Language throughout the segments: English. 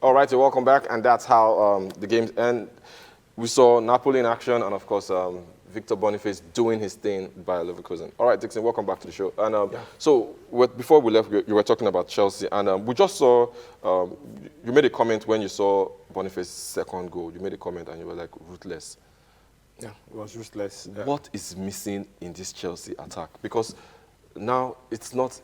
All right, so welcome back, and that's how the games end. We saw Napoli in action, and of course, Victor Boniface doing his thing by Leverkusen. All right, Dixon, welcome back to the show. And so, before we left, you were talking about Chelsea, and we just saw, you made a comment when you saw Boniface's second goal. You made a comment, and you were like, ruthless. Yeah, it was ruthless. Yeah. What is missing in this Chelsea attack? Because now it's not,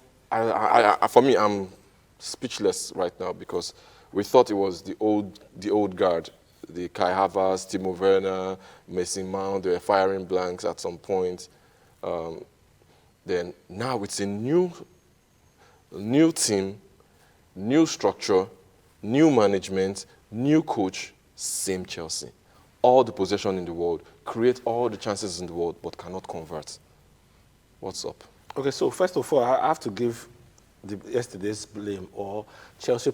for me, I'm speechless right now because we thought it was the old guard, the Kai Havertz, Timo Werner, Mason Mount. They were firing blanks at some point. Then now it's a new team, new structure, new management, new coach, same Chelsea. All the possession in the world, create all the chances in the world, but cannot convert. What's up? Okay, so first of all, I have to give yesterday's blame or Chelsea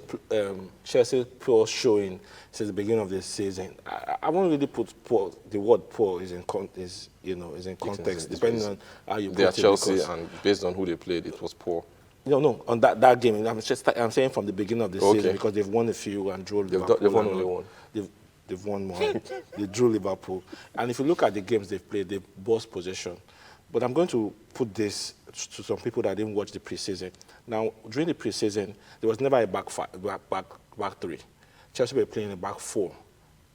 poor showing since the beginning of the season. I won't really put poor. The word poor is in context, depending on how you put it. They are Chelsea, and based on who they played, it was poor. No, on that game. I'm saying from the beginning of the season because they've won a few and drew Liverpool. They've won only one. They've won more. They drew Liverpool. And if you look at the games they've played, they've bossed possession. But I'm going to put this to some people that didn't watch the preseason. Now, during the preseason, there was never a back three. Chelsea were playing a back four.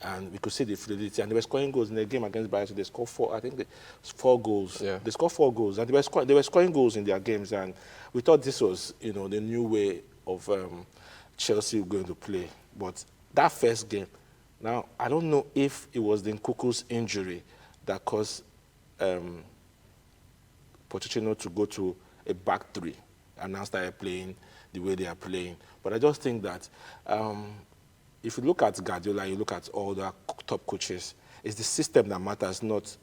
And we could see the fluidity. And they were scoring goals in the game against Brighton. They scored four goals. Yeah. They scored 4 goals. And they were scoring goals in their games. And we thought this was, the new way of Chelsea going to play. But that first game, now, I don't know if it was the Nkuku's injury that caused Pochettino to go to a back three and now started playing the way they are playing. But I just think that if you look at Guardiola, you look at all the top coaches, it's the system that matters, not...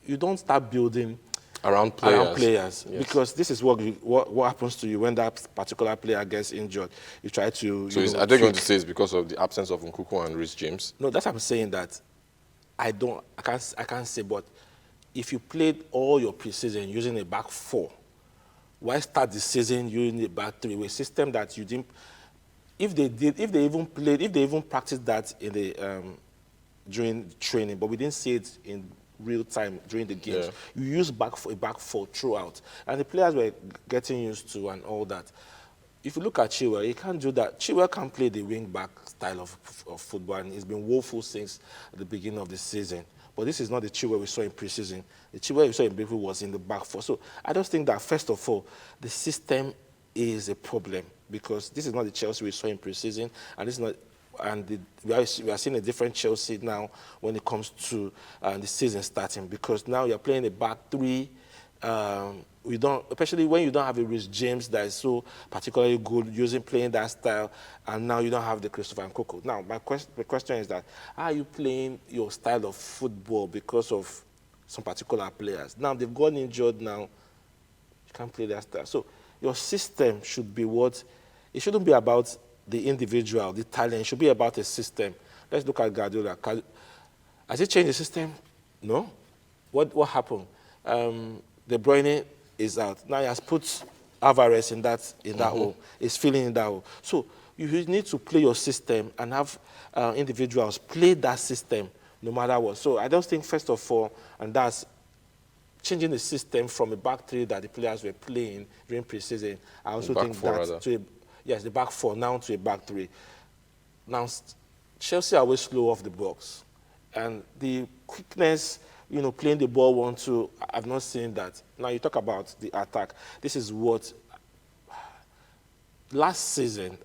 You don't start building around players. Yes. Because this is what happens to you when that particular player gets injured. You try to... So are they going to say it's because of the absence of Nkuku and Reece James? No, that's what I'm saying, that I can't say, but if you played all your preseason using a back four, why start the season using a back three with a system that you didn't... If they even practiced that in the during training, but we didn't see it in real time during the games. Yeah. You use a back four throughout, and the players were getting used to and all that. If you look at Chilwell, he can't do that. Chilwell can't play the wing-back style of football, and he's been woeful since the beginning of the season. But this is not the Chilwell we saw in preseason. The Chilwell we saw in Brentford was in the back four. So I just think that, first of all, the system is a problem, because this is not the Chelsea we saw in preseason, and this is not... And we are seeing a different Chelsea now when it comes to the season starting, because now you're playing a back three. Especially when you don't have a Reece James that is so particularly good playing that style, and now you don't have the Christopher Nkunku. Now, the question is that, are you playing your style of football because of some particular players? Now, they've gone injured now. You can't play that style. So your system should be what... It shouldn't be about the individual, the talent. It should be about a system. Let's look at Guardiola. Has he changed the system? No. What happened? De Bruyne is out. Now he has put Alvarez in that hole. He's filling in that hole. So you need to play your system and have individuals play that system no matter what. So I just think, first of all, and that's changing the system from a back three that the players were playing during preseason. I also think that the back four now to a back three. Now, Chelsea are always slow off the box. And the quickness, playing the ball 1-2, I've not seen that. Now, you talk about the attack. This is what... Last season,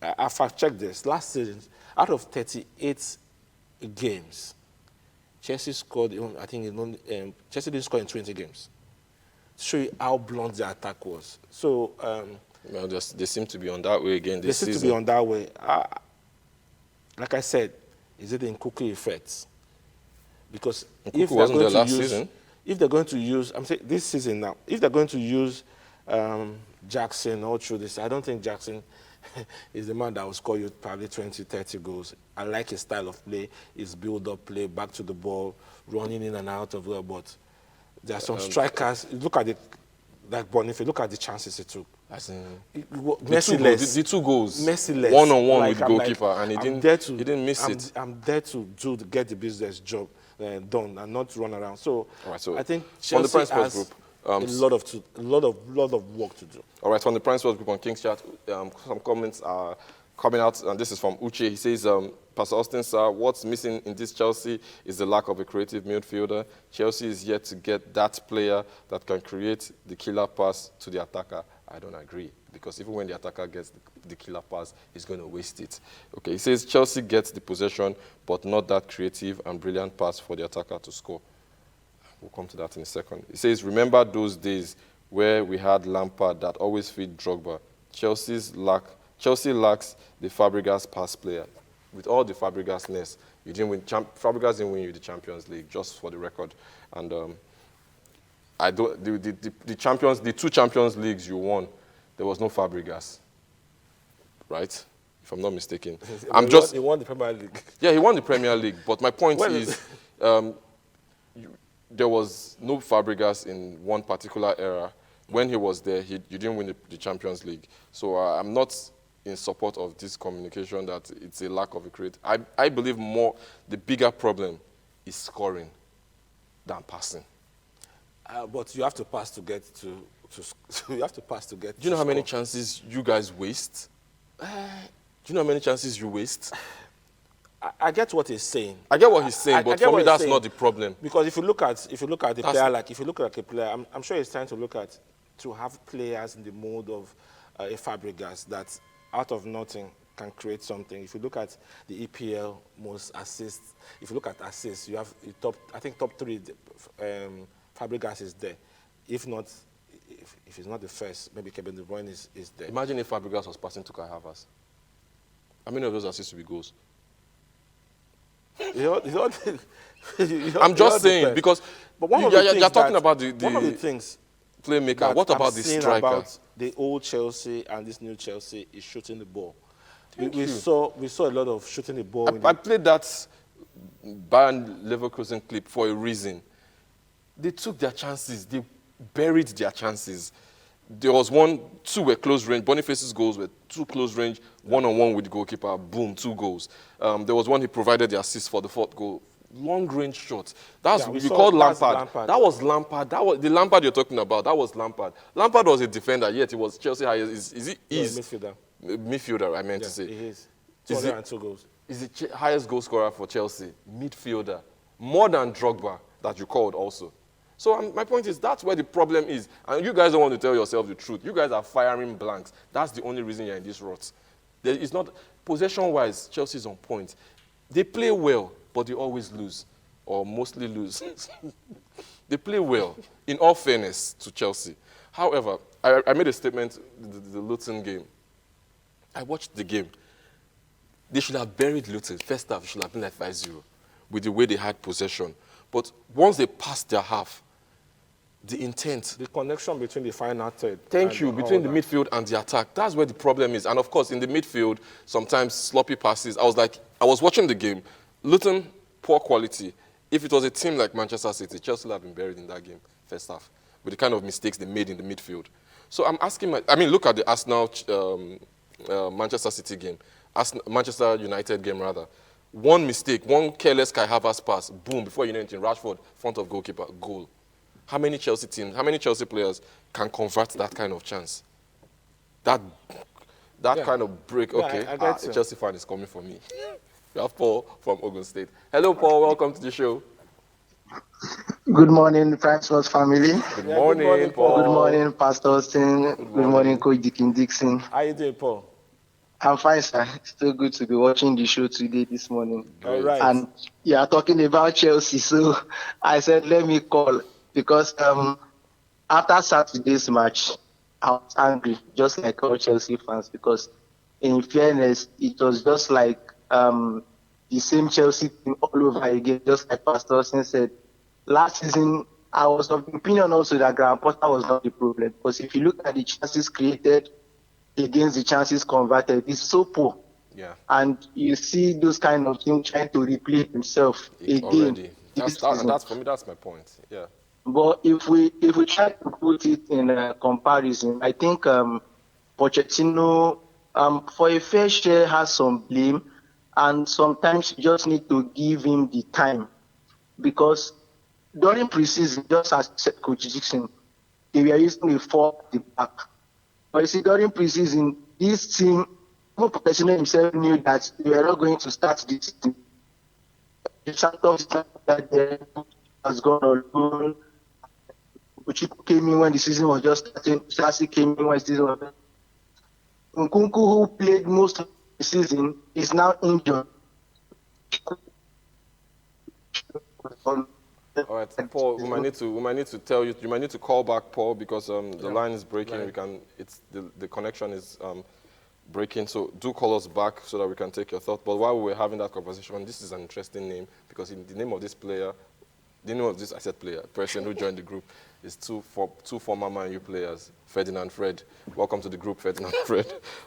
I fact-checked this. Last season, out of 38 games, Chelsea scored, Chelsea didn't score in 20 games. To show you how blunt the attack was. So... well, they seem to be on that way again this season. They seem to be on that way. Like I said, is it the Nkuku effect? Because Nkuku wasn't there last season. If they're going to use, I'm saying this season now, if they're going to use Jackson all through this, I don't think Jackson is the man that will score you probably 20, 30 goals. I like his style of play, his build-up play, back to the ball, running in and out of the ball. But there are some strikers. Look at like Boniface, look at the chances he took. As in, Merciless. the two goals, Merciless. one-on-one Like, with the I'm goalkeeper, like, and he I'm there to, didn't miss I'm, it. I'm there to get the business job done and not run around. So, All right, so I think from the Chelsea Prime Sports has Group, a lot of work to do. All right, from the Prime Sports Group on King's Chat, some comments are coming out, and this is from Uche. He says, Pastor Austin, sir, what's missing in this Chelsea is the lack of a creative midfielder. Chelsea is yet to get that player that can create the killer pass to the attacker. I don't agree, because even when the attacker gets the killer pass, he's going to waste it. Okay, he says Chelsea gets the possession, but not that creative and brilliant pass for the attacker to score. We'll come to that in a second. He says, remember those days where we had Lampard that always feed Drogba. Chelsea lacks the Fabregas pass player. With all the Fabregas-ness, you didn't win. Fabregas didn't win you the Champions League, just for the record. And I don't. The two Champions Leagues you won, there was no Fabregas, right? If I'm not mistaken. He won the Premier League. Yeah, he won the Premier League. But my point Well, is, there was no Fabregas in one particular era. When he was there, you didn't win the Champions League. So I'm not in support of this communication that it's a lack of a creative. I believe the bigger problem is scoring than passing. But you have to pass to get to you have to pass to get. Do you know how many score. chances you guys waste? Do you know how many chances you waste? I get what he's saying. I get what he's saying, I but get for what me, he's that's saying. not the problem. Because if you look at a player I'm sure he's trying to look at to have players in the mode of a Fabregas that out of nothing can create something. If you look at the EPL most assists, if you look at assists, you have top three. Fabregas is there. If not, if he's not the first, maybe Kevin De Bruyne is there. Imagine if Fabregas was passing to Kai Havertz. How many of those assists would be goals? I'm just saying, because you're talking about the one of the things playmaker. that What I'm about the seeing striker? about the old Chelsea and this new Chelsea is shooting the ball. We you. saw a lot of shooting the ball. I played that Bayern Leverkusen clip for a reason. They took their chances. They buried their chances. There was two were close range. Boniface's goals were two close range, one-on-one with the goalkeeper. Boom, 2 goals. There was one he provided the assist for the 4th goal. Long range shot. You called Lampard. That was Lampard. That was the Lampard you're talking about. That was Lampard. Lampard was a defender, yet he was Chelsea highest. Is midfielder. Midfielder, I meant to say. He is. 202 goals. Is the highest goal scorer for Chelsea. Midfielder. More than Drogba that you called also. So my point is, that's where the problem is. And you guys don't want to tell yourself the truth. You guys are firing blanks. That's the only reason you're in this rut. It's not, possession-wise, Chelsea's on point. They play well, but they always lose, or mostly lose. They play well, in all fairness to Chelsea. However, I made a statement, the Luton game. I watched the game. They should have buried Luton. First half, it should have been like 5-0, with the way they had possession. But once they passed their half, the intent. The connection between the final third. Between the midfield and the attack. That's where the problem is. And of course, in the midfield, sometimes sloppy passes. I was watching the game. Luton, poor quality. If it was a team like Manchester City, Chelsea would have been buried in that game, first half, with the kind of mistakes they made in the midfield. So I'm asking, look at the Arsenal Manchester City game, Manchester United game rather. One mistake, one careless Kai Havertz pass, boom, before you know anything, Rashford, front of goalkeeper, goal. How many Chelsea players can convert that kind of chance? That kind of break, okay, a Chelsea fan is coming for me. We have Paul from Ogun State. Hello, Paul, welcome to the show. Good morning, Prime Sports family. Good morning, Paul. Good morning, Pastor Austin. Good morning, Coach Dickin Dixon. How you doing, Paul? I'm fine, sir. Still good to be watching the show this morning. All right. And you are talking about Chelsea, so I said, let me call. Because after Saturday's match, I was angry, just like all Chelsea fans, because in fairness, it was just like the same Chelsea team all over again, just like Pastor Austin said. Last season, I was of the opinion also that Graham Potter was not the problem, because if you look at the chances created against the chances converted, it's so poor. Yeah. And you see those kind of things trying to replay himself again. Already. That's for me, that's my point. Yeah. But if we try to put it in a comparison, I think Pochettino, for a fair share, has some blame, and sometimes you just need to give him the time because during preseason, just as said Coach Dixon, they were using a 4 at the back. But you see, during preseason, this team, even Pochettino himself knew that they were not going to start this team. The Santos that has gone on loan. Uchiku came in when the season was just starting. Chelsea came in when the season was starting. Nkunku, who played most of the season, is now injured. All right, Paul. We might need to tell you. You might need to call back, Paul, because the line is breaking. We can. It's the connection is breaking. So do call us back so that we can take your thought. But while we were having that conversation, this is an interesting name because in the name of this player, the name of this person who joined the group is two former Man U players, Ferdinand Fred. Welcome to the group, Ferdinand Fred.